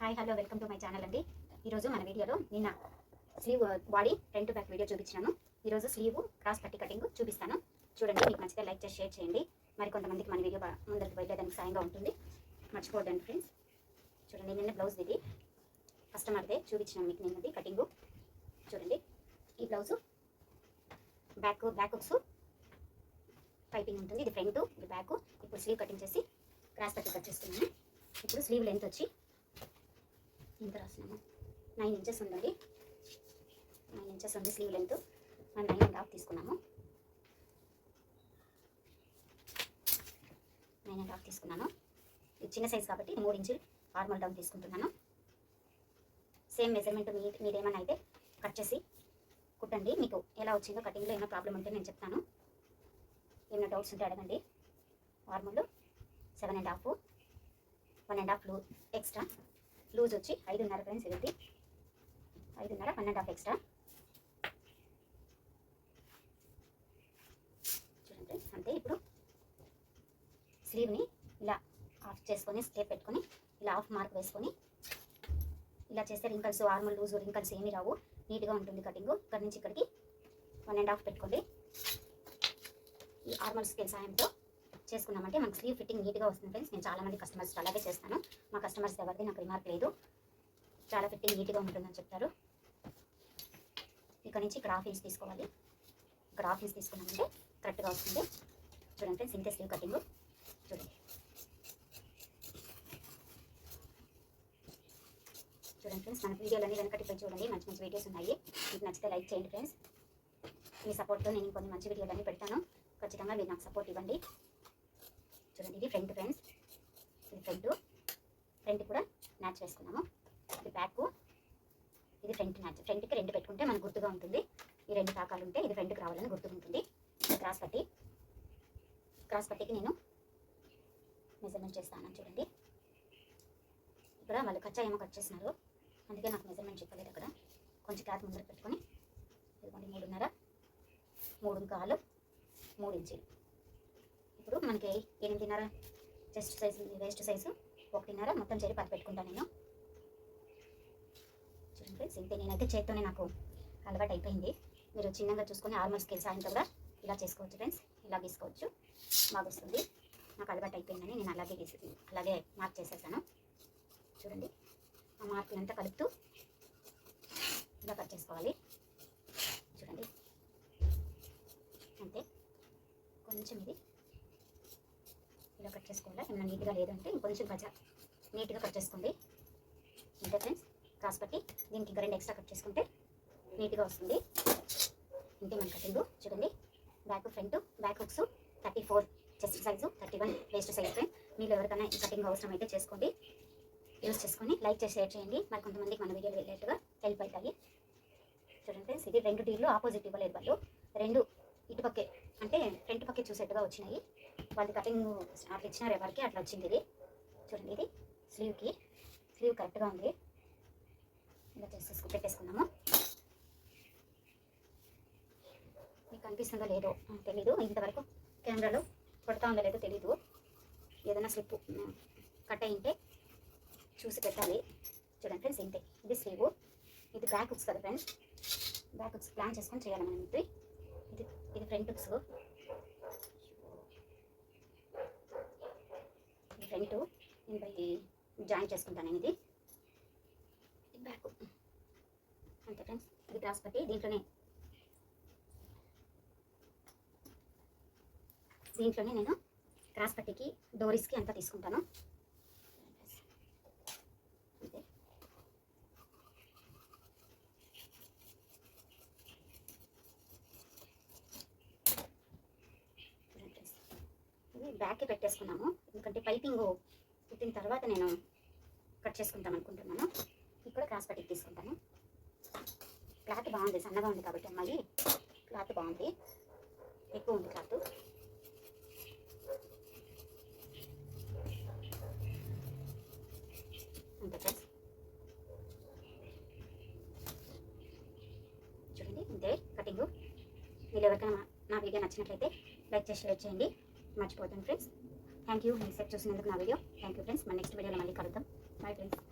Hi hello welcome to my channel అండి. ఈరోజు మన వీడియోలో నిన్న sleeve body front back video చూపించాను. ఈరోజు స్లీవ్ క్రాస్ పట్టి కటింగ్ చూపిస్తాను. చూడండి, మీకు నచ్చితే లైక్ చేసి షేర్ చేయండి. మరి కొంతమందికి మన వీడియో ముందరికి వెళ్ళేదానికి సాయంగా ఉంటుంది. మర్చిపోద్దండి ఫ్రెండ్స్. చూడండి, నిన్న బ్లౌజ్ ఇది కస్టమర్దే చూపించినాను మీకు నిన్నది కటింగు. చూడండి, ఈ బ్లౌజు బ్యాక్ హుక్స్ పైపింగ్ ఉంటుంది. ఇది ఫ్రంట్, ఇది బ్యాక్. ఇప్పుడు స్లీవ్ కటింగ్ చేసి క్రాస్ పట్టి కట్ చేస్తున్నాను. ఇప్పుడు స్లీవ్ లెంత్ వచ్చి ఎంత రాసినాము, 9 ఇంచెస్ ఉందండి. 9 ఇంచెస్ ఉంది స్లీవ్ లెంత్. మనం 9.5 తీసుకున్నాము. 9.5 తీసుకున్నాను. ఇది చిన్న సైజ్ కాబట్టి 3 ఇంచులు నార్మల్ డౌన్ తీసుకుంటున్నాను. సేమ్ మెజర్మెంట్ మీరేమన్నా అయితే కట్ చేసి కుట్టండి. మీకు ఎలా వచ్చిందో కటింగ్లో ఏమైనా ప్రాబ్లం ఉంటే నేను చెప్తాను. ఏమైనా డౌట్స్ ఉంటే అడగండి. Normal 7.5, 1.5 extra. లూజ్ వచ్చి 5.5 ఫ్రెండ్స్. ఇది 5.5, 1.5 ఎక్స్ట్రా. చూడండి, అంతే. ఇప్పుడు స్లీవ్ని ఇలా ఆఫ్ చేసుకొని స్టేప్ పెట్టుకొని ఇలా ఆఫ్ మార్క్ వేసుకొని ఇలా చేస్తే రింకల్స్, ఆర్మల్ లూజ్ రింకల్స్ ఏమీ రావు. నీట్గా ఉంటుంది కటింగ్. ఇక్కడ నుంచి ఇక్కడికి 1.5 పెట్టుకోండి. ఈ ఆర్మల్ స్కేల్ సాయంతో చేసుకున్నామంటే మనకు స్లీవ్ ఫిట్టింగ్ నీట్గా వస్తుంది ఫ్రెండ్స్. నేను చాలామంది కస్టమర్స్ అలాగే చేస్తాను. మా కస్టమర్స్ ఎవరిది నాకు రిమార్క్ లేదు. చాలా ఫిట్టింగ్ నీట్గా ఉంటుందని చెప్తారు. ఇక్కడ నుంచి ఇక్కడ హాఫ్ ఇంచ్ తీసుకోవాలి. ఇక్కడ హాఫ్ ఇంచ్ తీసుకున్నామంటే కరెక్ట్గా వస్తుంది. చూడండి ఫ్రెండ్స్, ఇంతే స్లీవ్ కటింగ్. చూడండి ఫ్రెండ్స్, మన వీడియోలన్నీ వెనకటిపై చూడండి. మంచి మంచి వీడియోస్ ఉన్నాయి. మీకు నచ్చితే లైక్ చేయండి ఫ్రెండ్స్. మీ సపోర్ట్తో నేను కొన్ని మంచి వీడియోలన్నీ పెడతాను. ఖచ్చితంగా మీరు నాకు సపోర్ట్ ఇవ్వండి. చూడండి, ఇది ఫ్రంట్ ఫ్రెండ్స్. ఇది ఫ్రంట్ కూడా మ్యాచ్ వేసుకున్నాము. ఇది బ్యాక్, ఇది ఫ్రంట్ మ్యాచ్. ఫ్రంట్కి 2 పెట్టుకుంటే మనకు గుర్తుగా ఉంటుంది. ఈ 2 టాకాలు ఉంటే ఇది ఫ్రంట్కి రావాలని గుర్తుగా ఉంటుంది. క్రాస్ పట్టికి నేను మెజర్మెంట్ చేస్తాను. చూడండి, ఇక్కడ వాళ్ళు కచ్చా ఏమో కట్ చేసినారు, అందుకే నాకు మెజర్మెంట్ చెప్పలేదు. అక్కడ కొంచెం క్లాత్ ముందర పెట్టుకొని ఇదిగోండి 3.5, 3.25, 3 ఇంచులు. ఇప్పుడు మనకి 8.5 చెస్ట్ సైజు, వేస్ట్ సైజు 1.5 మొత్తం చేరి 10 పెట్టుకుంటాను నేను. చూడండి ఫ్రెండ్స్, ఇంతే. నేనైతే చేత్తోనే నాకు అలవాటు అయిపోయింది. మీరు చిన్నగా చూసుకొని ఆర్మల్ స్కేల్ సాయంతో కూడా ఇలా చేసుకోవచ్చు ఫ్రెండ్స్. ఇలా గీసుకోవచ్చు, బాగా వస్తుంది. నాకు అలవాటు అయిపోయిందని నేను అలాగే మార్క్ చేసేసాను. చూడండి, ఆ మార్కులంతా కలుపుతూ ఇలా కట్ చేసుకోవాలి. చూడండి, అంతే. కొంచెం ఇది ఇలా కట్ చేసుకోవాలి. ఏమైనా నీట్గా లేదంటే ఇంకొంచెం నీట్గా కట్ చేసుకోండి. అంతే ఫ్రెండ్స్. క్రాస్ పట్టి దీనికి ఇంకా 2 ఎక్స్ట్రా కట్ చేసుకుంటే నీట్గా వస్తుంది. ఇంతే మన కటింగ్. చూడండి, front back hooks 34 chest size, 31 waste size friend. మీరు ఎవరికైనా ఈ కటింగ్ అవసరం అయితే చేసుకోండి. యూజ్ చేసుకొని లైక్ చేసి షేర్ చేయండి. మరి కొంతమందికి మన వీడియోలు వెళ్ళేట్టుగా హెల్ప్ అవుతాయి. చూడండి ఫ్రెండ్స్, ఇది 2 టీర్లు ఆపోజిట్ ఇవ్వలేదు వాళ్ళు. 2 ఇటుపక్కే అంటే ఫ్రంట్ పక్కే చూసేట్టుగా వచ్చినాయి. వాళ్ళు కటింగ్ అట్లా ఇచ్చినారు ఎవరికి, అట్లా వచ్చింది ఇది. చూడండి, ఇది స్లీవ్ కరెక్ట్గా ఉంది. ఇలా పెట్టేసుకున్నాము. మీకు కనిపిస్తుందో లేదో తెలీదు. ఇంతవరకు కెమెరాలో కొడతా ఉందో లేదో తెలీదు. ఏదైనా స్లిప్ కట్ అయింటే చూసి పెట్టాలి. చూడండి ఫ్రెండ్స్, ఇంతే. ఇది స్లీవ్, ఇది బ్యాక్ హుక్స్ కదా ఫ్రెండ్స్. బ్యాక్ హుక్స్ ప్లాన్ చేసుకొని చేయాలి మనం. ఇది ఫ్రంట్ హుక్స్. ఫ్రంట్ నేను జాయిన్ చేసుకుంటాను నేను. ఇది బ్యాక్. అంతే ఫ్రెండ్స్, ఇది క్రాస్ పట్టి. దీంట్లోనే నేను క్రాస్ పట్టికి డోరీస్కి అంతా తీసుకుంటాను. అంతే. ఇది బ్యాక్కి పెట్టేసుకున్నాము, ఎందుకంటే పైపింగ్ కుట్టిన తర్వాత నేను కట్ చేసుకుంటాను అనుకుంటున్నాను. ఇక్కడ క్రాస్ పట్టికి తీసుకుంటాను. క్లాత్ బాగుంది, సన్నగా ఉంది కాబట్టి అమ్మాయి క్లాత్ బాగుంది, ఎక్కువ ఉంది క్లాత్. అంతే ఫ్రెండ్స్. చూడండి, ఇంతే కటింగ్. మీరు ఎవరికైనా నా వీడియో నచ్చినట్లయితే లైక్ చేసి షేర్ చేయండి. మర్చిపోతాను ఫ్రెండ్స్. Thank you. మీ సెట్ చూసినందుకు నా వీడియో. Thank you friends. మన నెక్స్ట్ వీడియోలో మళ్ళీ కలుద్దాం. Bye friends.